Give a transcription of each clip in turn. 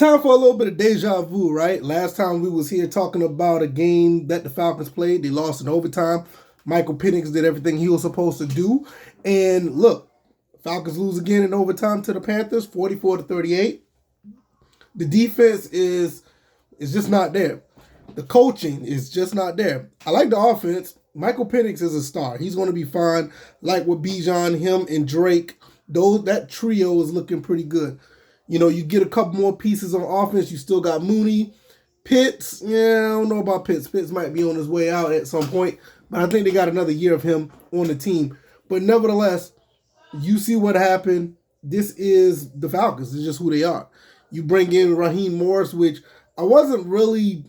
Time for a little bit of deja vu, right? Last time we was here talking about a game that the Falcons played. They lost in overtime. Michael Penix did everything he was supposed to do. And look, Falcons lose again in overtime to the Panthers, 44-38. The defense is just not there. The coaching is just not there. I like the offense. Michael Penix is a star. He's going to be fine. Like with Bijan, him, and Drake, that trio is looking pretty good. You know, you get a couple more pieces on offense. You still got Mooney. Pitts, yeah, I don't know about Pitts. Pitts might be on his way out at some point, but I think they got another year of him on the team. But nevertheless, you see what happened. This is the Falcons. It's just who they are. You bring in Raheem Morris, which I wasn't really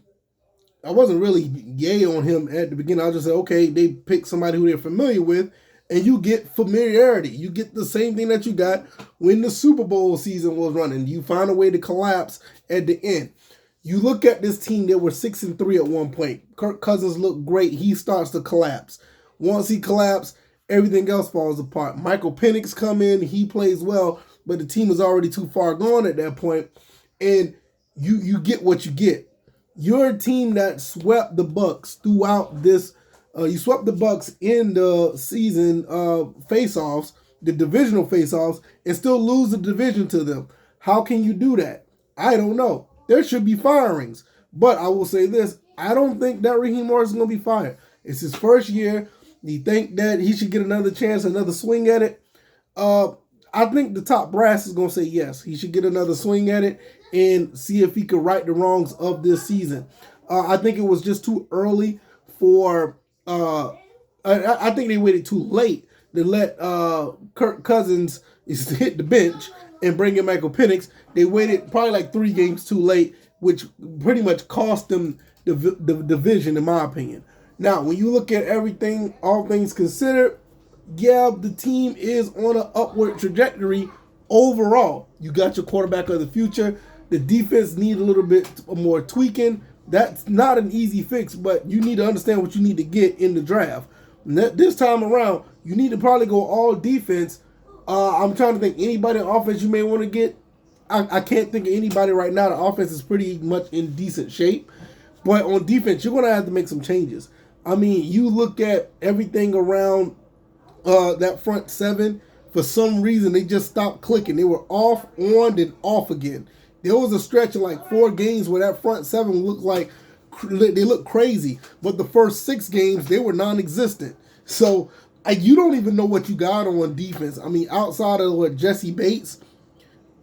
yay on him at the beginning. I just said, okay, they pick somebody who they're familiar with, and you get familiarity. You get the same thing that you got when the Super Bowl season was running. You find a way to collapse at the end. You look at this team, they were 6-3 at one point. Kirk Cousins looked great. He starts to collapse. Once he collapsed, everything else falls apart. Michael Penix come in, he plays well, but the team is already too far gone at that point, and you get what you get. You're a team that swept the Bucs throughout this. You swept the Bucs in the season face-offs, the divisional face-offs, and still lose the division to them. How can you do that? I don't know. There should be firings. But I will say this. I don't think that Raheem Morris is going to be fired. It's his first year. You think that he should get another chance, another swing at it? I think the top brass is going to say yes. He should get another swing at it and see if he can right the wrongs of this season. I think it was just too early for... I think they waited too late to let Kirk Cousins hit the bench and bring in Michael Penix. They waited probably like 3 games too late, which pretty much cost them the division, in my opinion. Now, when you look at everything, all things considered, yeah, the team is on an upward trajectory overall. You got your quarterback of the future. The defense need a little bit more tweaking. That's not an easy fix, but you need to understand what you need to get in the draft. This time around, you need to probably go all defense. I'm trying to think anybody on offense you may want to get. I can't think of anybody right now. The offense is pretty much in decent shape. But on defense, you're going to have to make some changes. I mean, you look at everything around that front seven. For some reason, they just stopped clicking. They were off, on, then off again. There was a stretch of like 4 games where that front seven looked like they looked crazy. But the first 6 games, they were non-existent. So you don't even know what you got on defense. I mean, outside of Jesse Bates,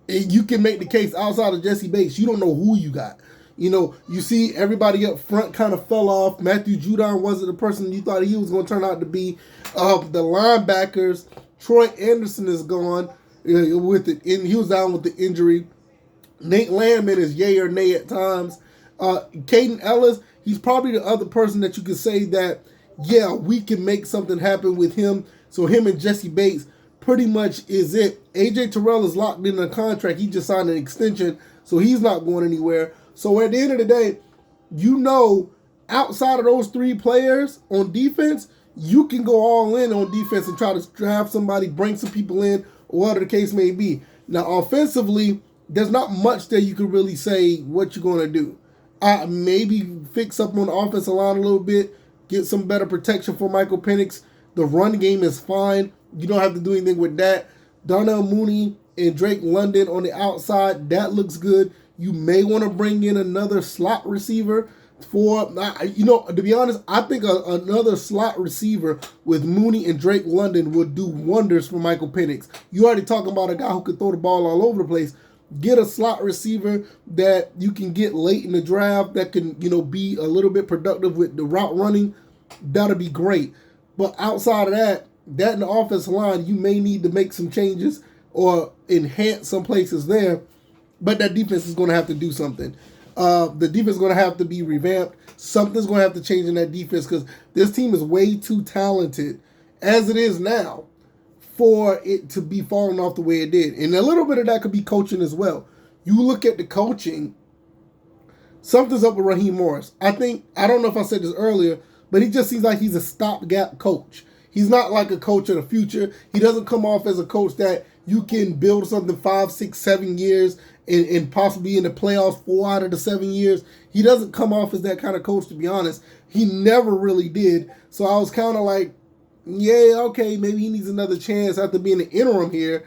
you can make the case outside of Jesse Bates, you don't know who you got. You know, you see everybody up front kind of fell off. Matthew Judon wasn't the person you thought he was going to turn out to be. The linebackers, Troy Anderson is gone with it, and he was down with the injury. Nate Landman is yay or nay at times. Caden Ellis, he's probably the other person that you could say that, yeah, we can make something happen with him. So him and Jesse Bates pretty much is it. A.J. Terrell is locked in a contract. He just signed an extension, so he's not going anywhere. So at the end of the day, you know, outside of those 3 players on defense, you can go all in on defense and try to draft somebody, bring some people in, or whatever the case may be. Now, offensively, there's not much that you can really say what you're going to do. Maybe fix up on the offensive line a little bit, get some better protection for Michael Penix. The run game is fine. You don't have to do anything with that. Darnell Mooney and Drake London on the outside, that looks good. You may want to bring in another slot receiver to be honest, I think another slot receiver with Mooney and Drake London would do wonders for Michael Penix. You already talking about a guy who could throw the ball all over the place. Get a slot receiver that you can get late in the draft that can, be a little bit productive with the route running. That'll be great. But outside of that in the offensive line, you may need to make some changes or enhance some places there. But that defense is going to have to do something. The defense is going to have to be revamped. Something's going to have to change in that defense because this team is way too talented as it is now for it to be falling off the way it did. And a little bit of that could be coaching as well. You look at the coaching, something's up with Raheem Morris. I don't know if I said this earlier, but he just seems like he's a stopgap coach. He's not like a coach of the future. He doesn't come off as a coach that you can build something 5, 6, 7 years and possibly in the playoffs 4 out of the 7 years. He doesn't come off as that kind of coach, to be honest. He never really did. So I was kind of like, yeah, okay, maybe he needs another chance after being an interim here.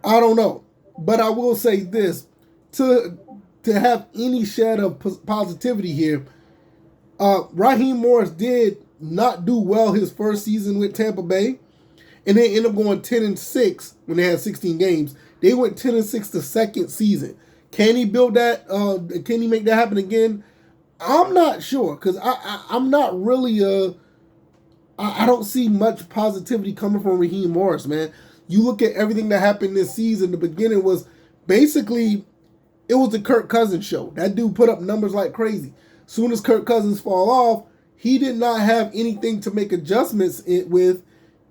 I don't know. But I will say this. To have any shed of positivity here, Raheem Morris did not do well his first season with Tampa Bay. And they ended up going 10-6 when they had 16 games. They went 10-6 the second season. Can he build that? Can he make that happen again? I'm not sure, because I'm not really I don't see much positivity coming from Raheem Morris, man. You look at everything that happened this season. The beginning was basically, it was the Kirk Cousins show. That dude put up numbers like crazy. Soon as Kirk Cousins fall off, he did not have anything to make adjustments with,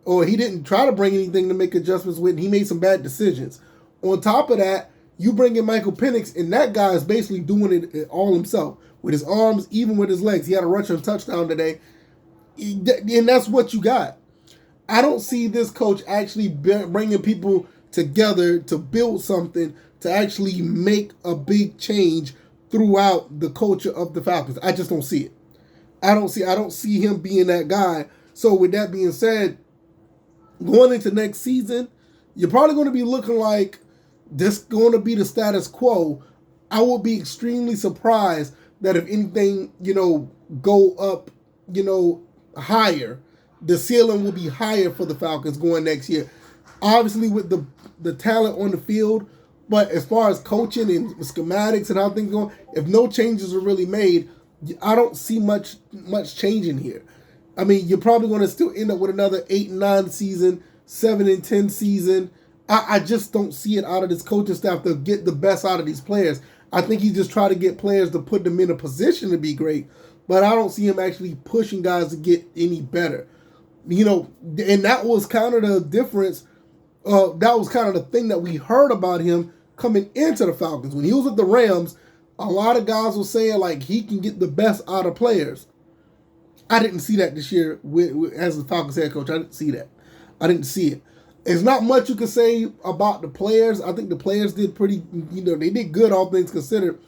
or he didn't try to bring anything to make adjustments with. He made some bad decisions. On top of that, you bring in Michael Penix, and that guy is basically doing it all himself. With his arms, even with his legs. He had a rushing touchdown today. And that's what you got. I don't see this coach actually bringing people together to build something, to actually make a big change throughout the culture of the Falcons. I just don't see it. I don't see him being that guy. So with that being said, going into next season, you're probably going to be looking like this going to be the status quo. I will be extremely surprised that if anything, go up, higher, the ceiling will be higher for the Falcons going next year. Obviously with the talent on the field, but as far as coaching and schematics and how things go, if no changes are really made, I don't see much changing here. I mean, you're probably going to still end up with another 8-9 season, 7-10 season. I just don't see it out of this coaching staff to get the best out of these players. I think he just try to get players to put them in a position to be great, but I don't see him actually pushing guys to get any better. And that was kind of the difference. That was kind of the thing that we heard about him coming into the Falcons. When he was with the Rams, a lot of guys were saying, like, he can get the best out of players. I didn't see that this year as the Falcons head coach. I didn't see that. I didn't see it. There's not much you can say about the players. I think the players did pretty, they did good, all things considered.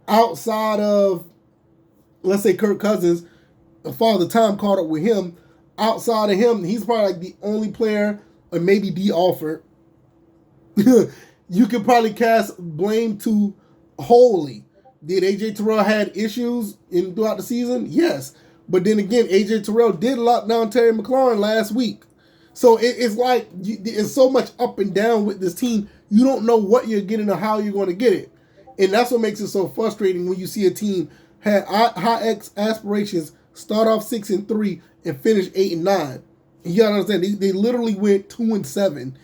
Outside of, let's say, Kirk Cousins, Father Time caught up with him. Outside of him, he's probably like the only player, or maybe D. Alford, you could probably cast blame to wholly. Did A.J. Terrell had issues throughout the season? Yes. But then again, A.J. Terrell did lock down Terry McLaurin last week. So it's like, it's so much up and down with this team. You don't know what you're getting or how you're going to get it. And that's what makes it so frustrating when you see a team have high aspirations, start off 6-3, and finish 8-9. And you gotta understand, they literally went 2-7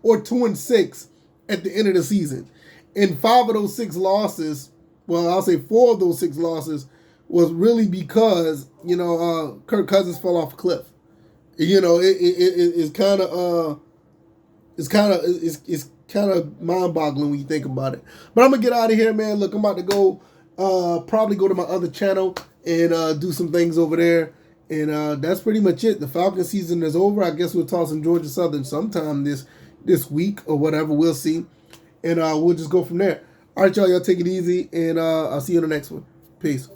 or 2-6 at the end of the season. And 5 of those 6 losses, well, I'll say 4 of those 6 losses was really because, Kirk Cousins fell off a cliff. It's kind of mind-boggling when you think about it. But I'm gonna get out of here, man. Look, I'm about to go probably go to my other channel and do some things over there. And that's pretty much it. The Falcons season is over. I guess we'll talk some Georgia Southern sometime this week or whatever. We'll see. And we'll just go from there. All right, y'all take it easy, and I'll see you in the next one. Peace.